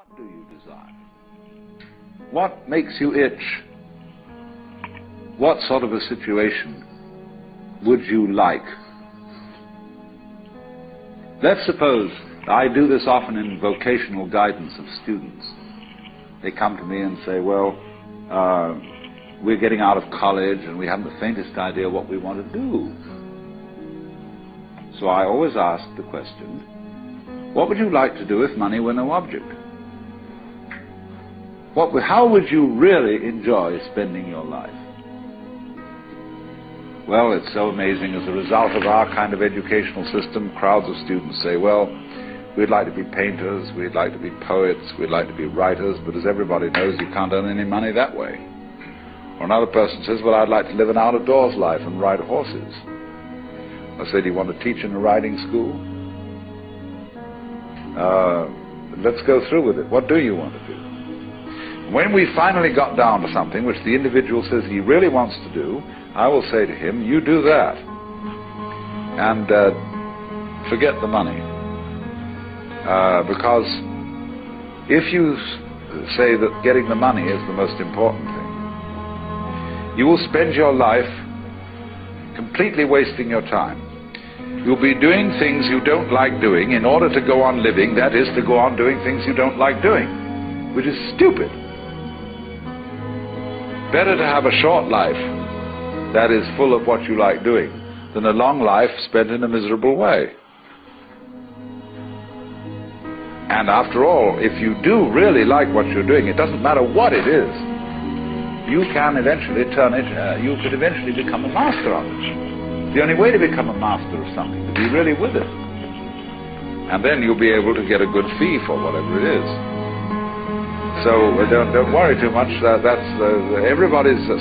What do you desire? What makes you itch? What sort of a situation would you like? Let's suppose, I do this often in vocational guidance of students. They come to me and say, well, we're getting out of college and we haven't the faintest idea what we want to do. So I always ask the question, what would you like to do if money were no object? How would you really enjoy spending your life? Well, it's so amazing. As a result of our kind of educational system, crowds of students say, well, we'd like to be painters, we'd like to be poets, we'd like to be writers, but as everybody knows, you can't earn any money that way. Or another person says, well, I'd like to live an out-of-doors life and ride horses. I say, do you want to teach in a riding school? Let's go through with it. What do you want to do? When we finally got down to something which the individual says he really wants to do, I will say to him, you do that. And forget the money. Because if you say that getting the money is the most important thing, you will spend your life completely wasting your time. You'll be doing things you don't like doing in order to go on living, that is, to go on doing things you don't like doing, which is stupid. Better to have a short life that is full of what you like doing than a long life spent in a miserable way. And after all, if you do really like what you're doing, it doesn't matter what it is, you can eventually turn it, you could eventually become a master of it. The only way to become a master of something is to be really with it. And then you'll be able to get a good fee for whatever it is. So don't worry too much.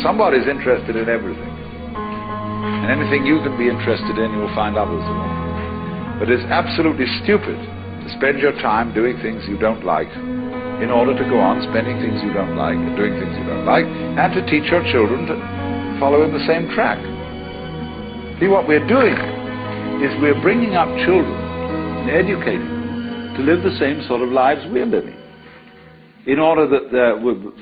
Somebody's interested in everything. And anything you can be interested in, you'll find others in. But it's absolutely stupid to spend your time doing things you don't like in order to go on spending things you don't like and doing things you don't like, and to teach your children to follow in the same track. See, what we're doing is we're bringing up children and educating them to live the same sort of lives we're living, in order that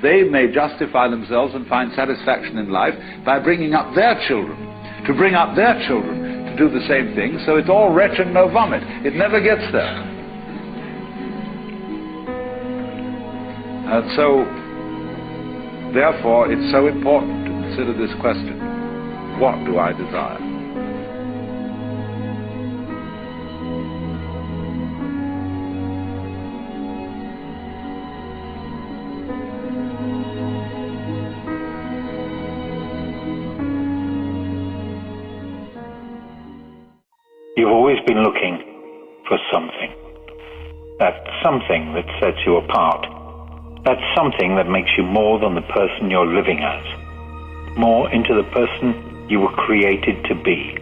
they may justify themselves and find satisfaction in life by bringing up their children, to bring up their children to do the same thing, so it's all retch and no vomit. It never gets there. And so, therefore, it's so important to consider this question, what do I desire? You've always been looking for something. That something that sets you apart. That something that makes you more than the person you're living as. More into the person you were created to be.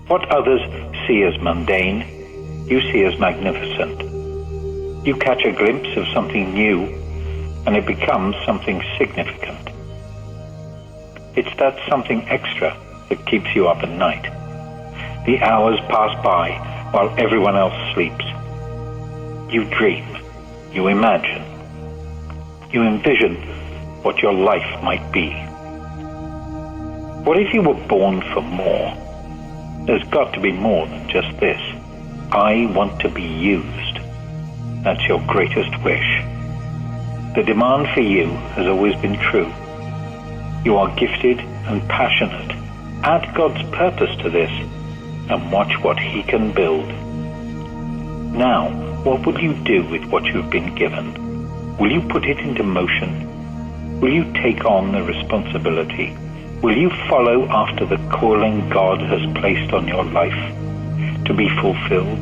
What others see as mundane, you see as magnificent. You catch a glimpse of something new, and it becomes something significant. It's that something extra that keeps you up at night. The hours pass by while everyone else sleeps. You dream, you imagine, you envision what your life might be. What if you were born for more? There's got to be more than just this. I want to be used. That's your greatest wish. The demand for you has always been true. You are gifted and passionate. Add God's purpose to this, and watch what He can build. Now, what will you do with what you've been given? Will you put it into motion? Will you take on the responsibility? Will you follow after the calling God has placed on your life? To be fulfilled,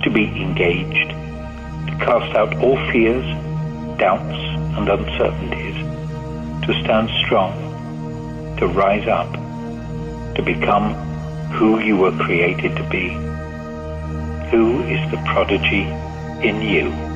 to be engaged, to cast out all fears, doubts, and uncertainties, to stand strong, to rise up, to become who you were created to be. Who is the prodigy in you?